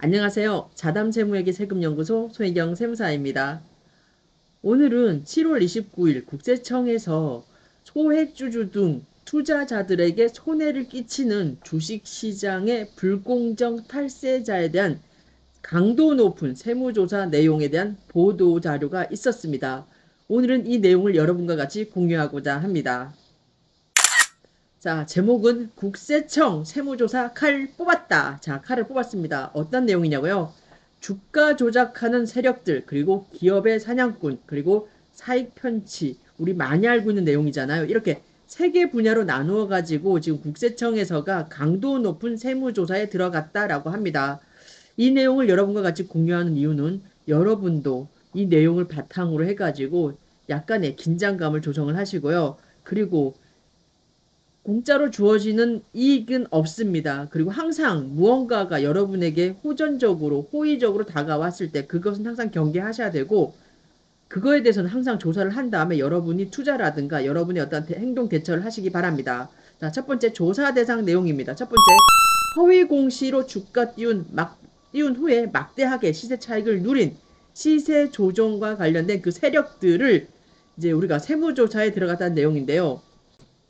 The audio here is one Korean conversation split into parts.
안녕하세요. 자담세무회계 세금연구소 손혜경 세무사입니다. 오늘은 7월 29일 국세청에서 소액주주 등 투자자들에게 손해를 끼치는 주식시장의 불공정 탈세자에 대한 강도 높은 세무조사 내용에 대한 보도자료가 있었습니다. 오늘은 이 내용을 여러분과 같이 공유하고자 합니다. 자, 제목은 국세청 세무조사 칼 뽑았다. 자, 칼을 뽑았습니다. 어떤 내용이냐고요? 주가 조작하는 세력들, 그리고 기업의 사냥꾼, 그리고 사익 편취, 우리 많이 알고 있는 내용이잖아요. 이렇게 세 개 분야로 나누어 가지고 지금 국세청에서가 강도 높은 세무조사에 들어갔다라고 합니다. 이 내용을 여러분과 같이 공유하는 이유는 여러분도 이 내용을 바탕으로 해가지고 약간의 긴장감을 조성을 하시고요. 그리고 공짜로 주어지는 이익은 없습니다. 그리고 항상 무언가가 여러분에게 호전적으로, 호의적으로 다가왔을 때 그것은 항상 경계하셔야 되고, 그거에 대해서는 항상 조사를 한 다음에 여러분이 투자라든가 여러분의 어떤 행동 대처를 하시기 바랍니다. 자, 첫 번째 조사 대상 내용입니다. 첫 번째, 허위 공시로 주가 띄운 후에 막대하게 시세 차익을 누린 시세 조정과 관련된 그 세력들을 이제 우리가 세무조사에 들어갔다는 내용인데요.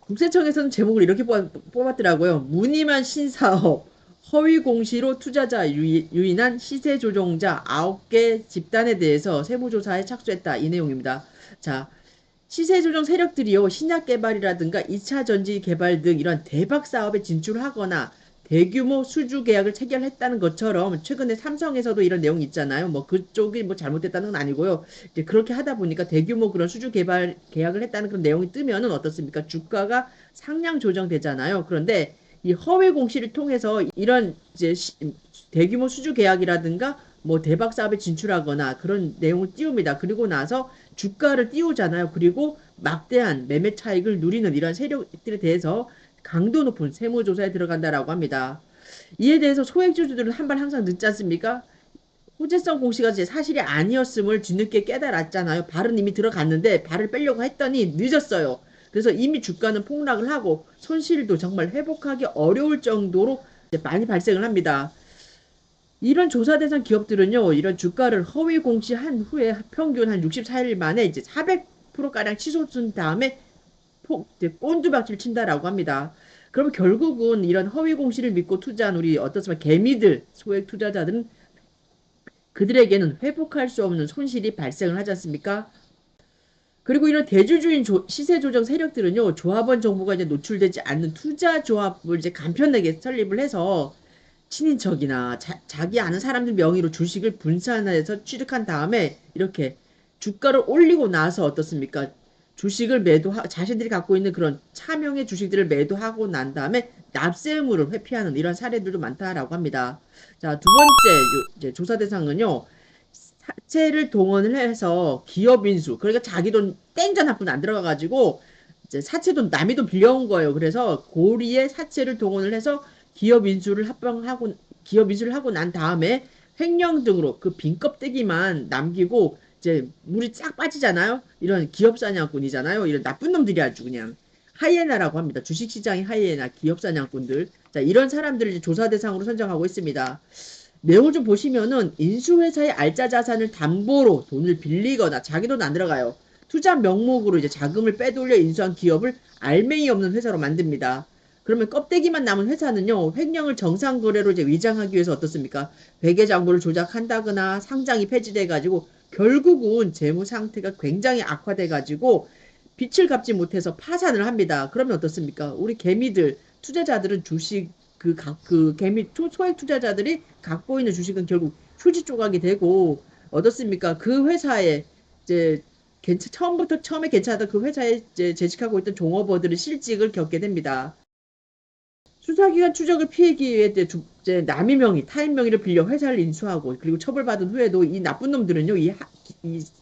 국세청에서는 제목을 이렇게 뽑았더라고요. 무늬만 신사업, 허위 공시로 투자자 유인한 시세 조종자 9개 집단에 대해서 세무조사에 착수했다. 이 내용입니다. 자, 시세 조정 세력들이요, 신약 개발이라든가 2차 전지 개발 등 이런 대박 사업에 진출하거나 대규모 수주 계약을 체결했다는 것처럼 최근에 삼성에서도 이런 내용이 있잖아요. 뭐 그쪽이 뭐 잘못됐다는 건 아니고요. 이제 그렇게 하다 보니까 대규모 그런 수주 개발 계약을 했다는 그런 내용이 뜨면은 어떻습니까? 주가가 상향 조정되잖아요. 그런데 이 허위 공시를 통해서 이런 이제 대규모 수주 계약이라든가 뭐 대박 사업에 진출하거나 그런 내용을 띄웁니다. 그리고 나서 주가를 띄우잖아요. 그리고 막대한 매매 차익을 누리는 이런 세력들에 대해서 강도 높은 세무조사에 들어간다라고 합니다. 이에 대해서 소액주주들은 한 발 항상 늦지 않습니까? 호재성 공시가 제 사실이 아니었음을 뒤늦게 깨달았잖아요. 발은 이미 들어갔는데 발을 빼려고 했더니 늦었어요. 그래서 이미 주가는 폭락을 하고 손실도 정말 회복하기 어려울 정도로 많이 발생을 합니다. 이런 조사 대상 기업들은요, 이런 주가를 허위 공시한 후에 평균 한 64일 만에 이제 400%가량 치솟은 다음에 꼰두박질 친다라고 합니다. 그러면 결국은 이런 허위 공시를 믿고 투자한 우리 어떻습니까? 개미들, 소액 투자자들은 그들에게는 회복할 수 없는 손실이 발생을 하지 않습니까? 그리고 이런 대주주인 시세 조정 세력들은요, 조합원 정보가 이제 노출되지 않는 투자 조합을 이제 간편하게 설립을 해서 친인척이나 자기 아는 사람들 명의로 주식을 분산해서 취득한 다음에 이렇게 주가를 올리고 나서 어떻습니까? 주식을 자신들이 갖고 있는 그런 차명의 주식들을 매도하고 난 다음에 납세 의무를 회피하는 이런 사례들도 많다라고 합니다. 자, 두 번째 이제 조사 대상은요. 사채를 동원을 해서 기업 인수, 그러니까 자기 돈 땡전 한 푼 안 들어가가지고 이제 사채 돈 남의 돈 빌려온 거예요. 그래서 고리에 사채를 동원을 해서 기업 인수를 하고 난 다음에 횡령 등으로 그 빈 껍데기만 남기고 이제 물이 쫙 빠지잖아요. 이런 기업 사냥꾼이잖아요. 이런 나쁜 놈들이 아주 그냥 하이에나라고 합니다. 주식시장의 하이에나, 기업 사냥꾼들. 자, 이런 사람들을 이제 조사 대상으로 선정하고 있습니다. 내용을 좀 보시면은 인수회사의 알짜 자산을 담보로 돈을 빌리거나 자기 돈 안 들어가요. 투자 명목으로 이제 자금을 빼돌려 인수한 기업을 알맹이 없는 회사로 만듭니다. 그러면 껍데기만 남은 회사는요, 횡령을 정상 거래로 이제 위장하기 위해서 어떻습니까? 회계 장부를 조작한다거나 상장이 폐지돼가지고 결국은 재무 상태가 굉장히 악화돼가지고 빚을 갚지 못해서 파산을 합니다. 그러면 어떻습니까? 우리 개미들, 투자자들은 그 개미 소액 투자자들이 갖고 있는 주식은 결국 휴지 조각이 되고 어떻습니까? 그 회사에 이제 처음에 괜찮았던 그 회사에 이제 재직하고 있던 종업원들은 실직을 겪게 됩니다. 수사기관 추적을 피하기 위해 이제 남의 명의, 타인 명의를 빌려 회사를 인수하고 그리고 처벌받은 후에도 이 나쁜 놈들은요, 이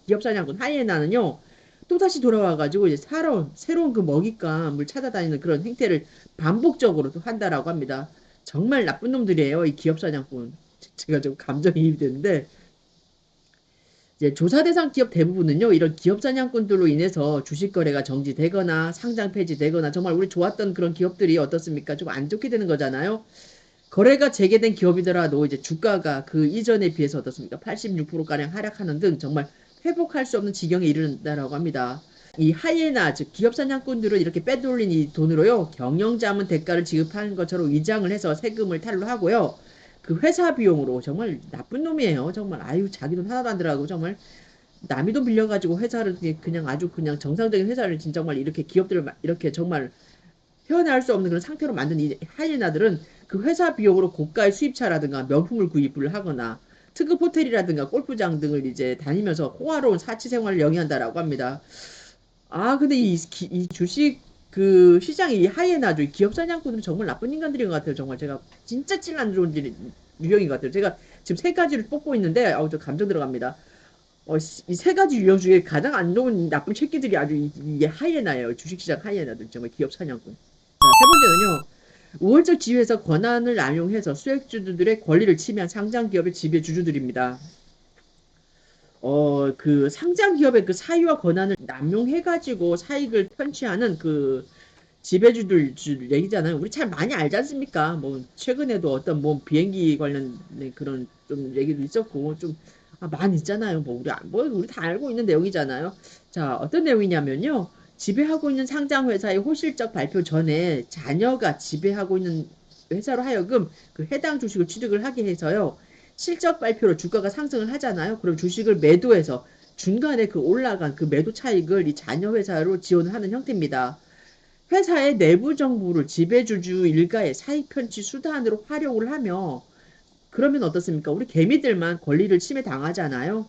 기업사냥꾼 하이에나는요, 또다시 돌아와가지고 이제 새로운 그 먹잇감을 찾아다니는 그런 행태를 반복적으로 또 한다라고 합니다. 정말 나쁜 놈들이에요, 이 기업사냥꾼. 제가 좀 감정이입이 되는데, 이제 조사 대상 기업 대부분은요, 이런 기업 사냥꾼들로 인해서 주식 거래가 정지되거나 상장 폐지되거나 정말 우리 좋았던 그런 기업들이 어떻습니까? 좀 안 좋게 되는 거잖아요. 거래가 재개된 기업이더라도 이제 주가가 그 이전에 비해서 어떻습니까? 86%가량 하락하는 등 정말 회복할 수 없는 지경에 이른다라고 합니다. 이 하이에나, 즉 기업 사냥꾼들은 이렇게 빼돌린 이 돈으로요, 경영자문 대가를 지급하는 것처럼 위장을 해서 세금을 탈루하고요. 그 회사 비용으로 정말 나쁜 놈이에요. 정말 아유 자기 돈 하나도 안 들어가고 정말 남의 돈 빌려가지고 회사를 그냥 아주 그냥 정상적인 회사를 진짜 정말 이렇게 기업들을 이렇게 정말 헤어나올 수 없는 그런 상태로 만든 이 하이에나들은 그 회사 비용으로 고가의 수입차라든가 명품을 구입을 하거나 특급 호텔이라든가 골프장 등을 이제 다니면서 호화로운 사치 생활을 영위한다라고 합니다. 아, 근데 이 주식 그 시장의 이 하이에나죠. 이 기업 사냥꾼은 정말 나쁜 인간들인 것 같아요. 정말 제가 진짜 찔 안 좋은 유형인 것 같아요. 제가 지금 세 가지를 뽑고 있는데, 아우, 저 감정 들어갑니다. 이 세 가지 유형 중에 가장 안 좋은 나쁜 새끼들이 아주 이게 하이에나예요. 주식시장 하이에나들. 정말 기업 사냥꾼. 자, 세 번째는요. 우월적 지위에서 권한을 남용해서 수익주주들의 권리를 침해한 상장 기업의 지배 주주들입니다. 그 상장 기업의 그 사유와 권한을 남용해가지고 사익을 편취하는 그 지배주들 얘기잖아요. 우리 잘 많이 알지 않습니까? 뭐 최근에도 어떤 뭐 비행기 관련 그런 좀 얘기도 있었고 좀 많이 있잖아요. 뭐 우리 다 알고 있는 내용이잖아요. 자, 어떤 내용이냐면요. 지배하고 있는 상장 회사의 호실적 발표 전에 자녀가 지배하고 있는 회사로 하여금 그 해당 주식을 취득을 하게 해서요. 실적 발표로 주가가 상승을 하잖아요. 그럼 주식을 매도해서 중간에 그 올라간 그 매도 차익을 이 자녀 회사로 지원을 하는 형태입니다. 회사의 내부 정보를 지배주주 일가의 사익 편취 수단으로 활용을 하며 그러면 어떻습니까? 우리 개미들만 권리를 침해 당하잖아요.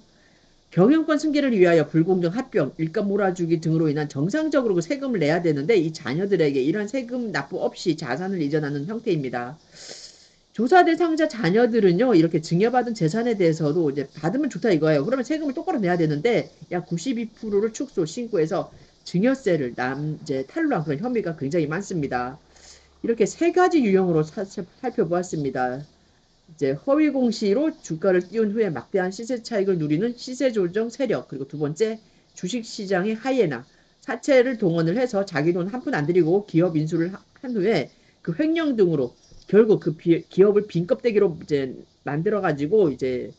경영권 승계를 위하여 불공정 합병, 일감 몰아주기 등으로 인한 정상적으로 그 세금을 내야 되는데 이 자녀들에게 이런 세금 납부 없이 자산을 이전하는 형태입니다. 조사 대상자 자녀들은요, 이렇게 증여받은 재산에 대해서도 이제 받으면 좋다 이거예요. 그러면 세금을 똑바로 내야 되는데 약 92%를 축소, 신고해서 증여세를 이제 탈루한 그런 혐의가 굉장히 많습니다. 이렇게 세 가지 유형으로 살펴보았습니다. 이제 허위 공시로 주가를 띄운 후에 막대한 시세 차익을 누리는 시세 조정 세력, 그리고 두 번째 주식 시장의 하이에나, 사채를 동원을 해서 자기 돈 한 푼 안 들이고 기업 인수를 한 후에 그 횡령 등으로 결국 그 기업을 빈 껍데기로 이제 만들어 가지고 이제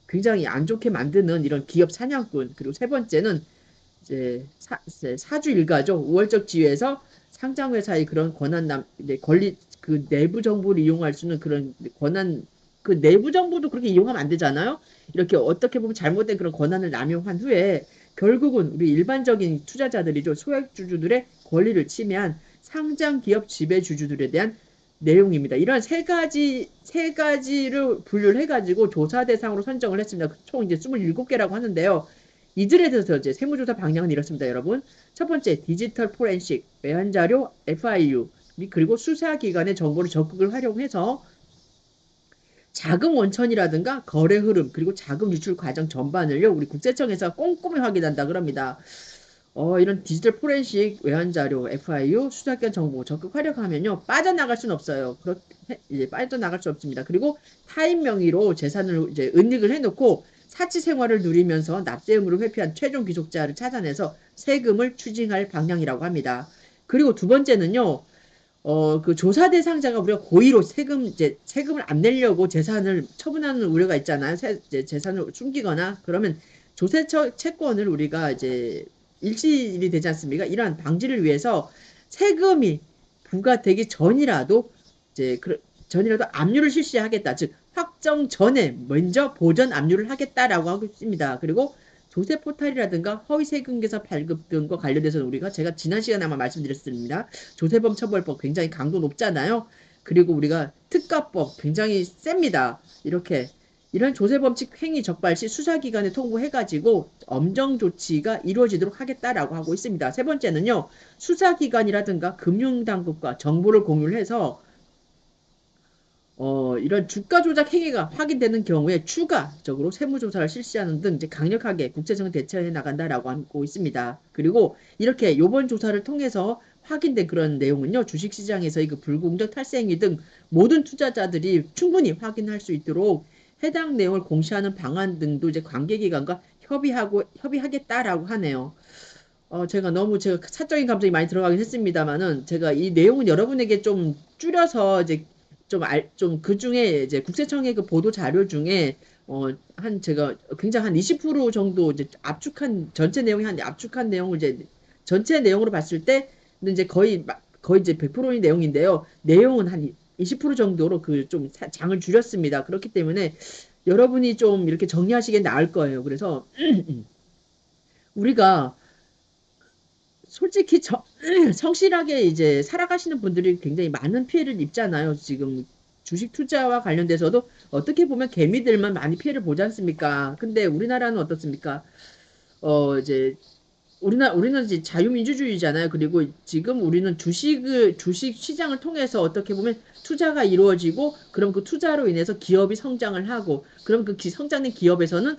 굉장히 안 좋게 만드는 이런 기업 사냥꾼. 그리고 세 번째는 이제 사주 일가죠. 우월적 지위에서 상장 회사의 그런 권한 이제 권리 그 내부 정보를 이용할 수 있는 그런 권한 그 내부 정보도 그렇게 이용하면 안 되잖아요. 이렇게 어떻게 보면 잘못된 그런 권한을 남용한 후에 결국은 우리 일반적인 투자자들이죠. 소액주주들의 권리를 침해한 상장 기업 지배주주들에 대한 내용입니다. 이런 세 가지를 분류를 해가지고 조사 대상으로 선정을 했습니다. 총 이제 27개라고 하는데요. 이들에 대해서 이제 세무조사 방향은 이렇습니다, 여러분. 첫 번째, 디지털 포렌식, 외환자료, FIU, 그리고 수사기관의 정보를 적극을 활용해서 자금 원천이라든가 거래 흐름, 그리고 자금 유출 과정 전반을요, 우리 국세청에서 꼼꼼히 확인한다 그럽니다. 이런 디지털 포렌식 외환자료, FIU, 수사기관 정보 적극 활용하면요, 빠져나갈 수는 없어요. 이제 빠져나갈 수 없습니다. 그리고 타인 명의로 재산을 이제 은닉을 해놓고 사치 생활을 누리면서 납세 의무를 회피한 최종 귀속자를 찾아내서 세금을 추징할 방향이라고 합니다. 그리고 두 번째는요, 그 조사 대상자가 우리가 고의로 세금을 안 내려고 재산을 처분하는 우려가 있잖아요. 재산을 숨기거나 그러면 조세 채권을 우리가 이제 일시일이 되지 않습니까? 이러한 방지를 위해서 세금이 부과되기 전이라도 전이라도 압류를 실시하겠다. 즉 확정 전에 먼저 보전 압류를 하겠다라고 하고 있습니다. 그리고 조세 포탈이라든가 허위 세금 계산 발급 등과 관련돼서는 우리가 제가 지난 시간에 아마 말씀드렸습니다. 조세범 처벌법 굉장히 강도 높잖아요. 그리고 우리가 특가법 굉장히 셉니다. 이런 조세범칙 행위 적발 시 수사기관에 통보해가지고 엄정 조치가 이루어지도록 하겠다라고 하고 있습니다. 세 번째는요. 수사기관이라든가 금융당국과 정보를 공유를 해서 이런 주가 조작 행위가 확인되는 경우에 추가적으로 세무조사를 실시하는 등 이제 강력하게 국세청은 대처해 나간다라고 하고 있습니다. 그리고 이렇게 요번 조사를 통해서 확인된 그런 내용은요, 주식시장에서의 그 불공정 탈세 행위 등 모든 투자자들이 충분히 확인할 수 있도록 해당 내용을 공시하는 방안 등도 이제 관계기관과 협의하겠다라고 하네요. 제가 사적인 감정이 많이 들어가긴 했습니다만은 제가 이 내용은 여러분에게 좀 줄여서 이제 좀 그 중에 이제 국세청의 그 보도 자료 중에 제가 굉장히 한 20% 정도 이제 압축한 전체 내용이 한 압축한 내용을 이제 전체 내용으로 봤을 때 이제 거의 이제 100%의 내용인데요. 내용은 한 20% 정도로 그 좀 장을 줄였습니다. 그렇기 때문에 여러분이 좀 이렇게 정리하시기에 나을 거예요. 그래서 우리가 솔직히 성실하게 이제 살아가시는 분들이 굉장히 많은 피해를 입잖아요. 지금 주식 투자와 관련돼서도 어떻게 보면 개미들만 많이 피해를 보지 않습니까? 근데 우리나라는 어떻습니까? 이제 우리는 이제 자유민주주의잖아요. 그리고 지금 우리는 주식 시장을 통해서 어떻게 보면 투자가 이루어지고, 그럼 그 투자로 인해서 기업이 성장을 하고, 그럼 그 성장된 기업에서는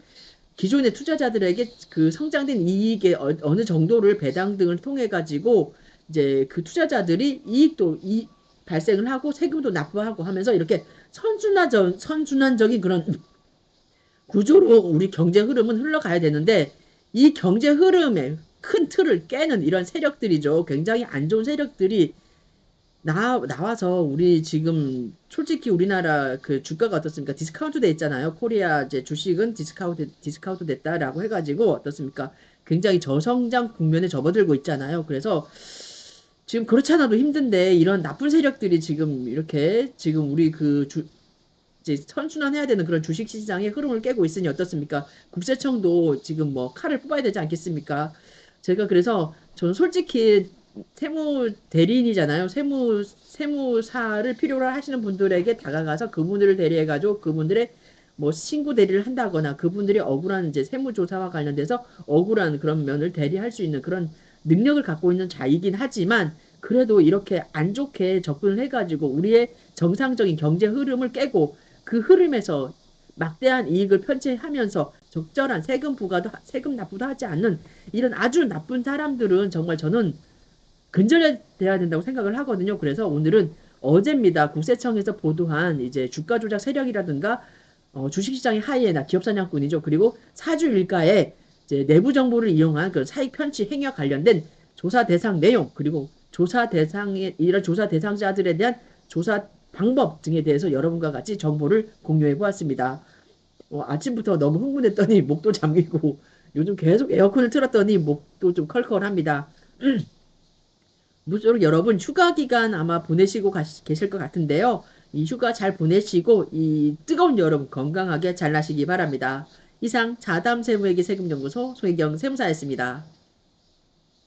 기존의 투자자들에게 그 성장된 이익의 어느 정도를 배당 등을 통해 가지고 이제 그 투자자들이 이익도 발생을 하고 세금도 납부하고 하면서 이렇게 선순환적인 그런 구조로 우리 경제 흐름은 흘러가야 되는데, 이 경제 흐름의 큰 틀을 깨는 이런 세력들이죠. 굉장히 안 좋은 세력들이 나와서 우리 지금 솔직히 우리나라 그 주가가 어떻습니까? 디스카운트 돼 있잖아요. 코리아 이제 주식은 디스카운트 됐다라고 해가지고 어떻습니까? 굉장히 저성장 국면에 접어들고 있잖아요. 그래서 지금 그렇지 않아도 힘든데 이런 나쁜 세력들이 지금 이렇게 지금 우리 이제 선순환해야 되는 그런 주식 시장의 흐름을 깨고 있으니 어떻습니까? 국세청도 지금 뭐 칼을 뽑아야 되지 않겠습니까? 제가 그래서 저는 솔직히 세무 대리인이잖아요. 세무사를 필요로 하시는 분들에게 다가가서 그분들을 대리해가지고 그분들의 뭐 신고 대리를 한다거나 그분들이 억울한 이제 세무조사와 관련돼서 억울한 그런 면을 대리할 수 있는 그런 능력을 갖고 있는 자이긴 하지만, 그래도 이렇게 안 좋게 접근을 해가지고 우리의 정상적인 경제 흐름을 깨고 그 흐름에서 막대한 이익을 편취하면서 적절한 세금 납부도 하지 않는 이런 아주 나쁜 사람들은 정말 저는 근절돼야 된다고 생각을 하거든요. 그래서 오늘은 어제입니다. 국세청에서 보도한 이제 주가 조작 세력이라든가 주식시장의 하이에나 기업 사냥꾼이죠. 그리고 사주 일가의 이제 내부 정보를 이용한 그 사익 편취 행위와 관련된 조사 대상 내용, 그리고 이런 조사 대상자들에 대한 조사 방법 등에 대해서 여러분과 같이 정보를 공유해 보았습니다. 아침부터 너무 흥분했더니 목도 잠기고 요즘 계속 에어컨을 틀었더니 목도 좀 컬컬합니다. 무쪼록 여러분 휴가 기간 아마 보내시고 계실 것 같은데요. 이 휴가 잘 보내시고 이 뜨거운 여름 건강하게 잘 나시기 바랍니다. 이상 자담 세무회계 세금연구소 소혜경 세무사였습니다.